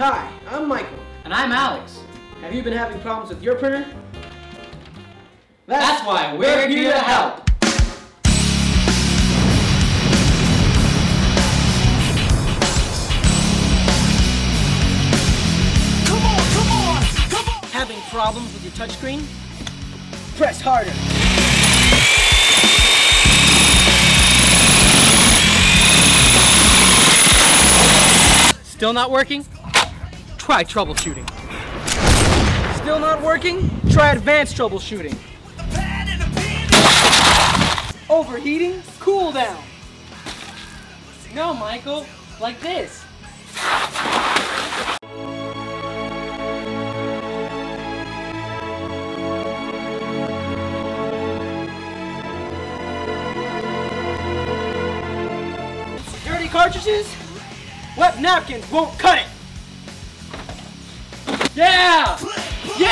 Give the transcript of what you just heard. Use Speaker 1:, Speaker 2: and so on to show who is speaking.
Speaker 1: Hi, I'm Michael.
Speaker 2: And I'm Alex.
Speaker 1: Have you been having problems with your printer?
Speaker 2: That's why we're here to help.
Speaker 3: Come on!
Speaker 1: Having problems with your touchscreen? Press harder.
Speaker 2: Still not working? Try troubleshooting.
Speaker 1: Still not working? Try advanced troubleshooting. Overheating? Cool down.
Speaker 2: No, Michael. Like this.
Speaker 1: Dirty cartridges? Wet napkins won't cut it.
Speaker 2: Yeah!
Speaker 1: Yeah!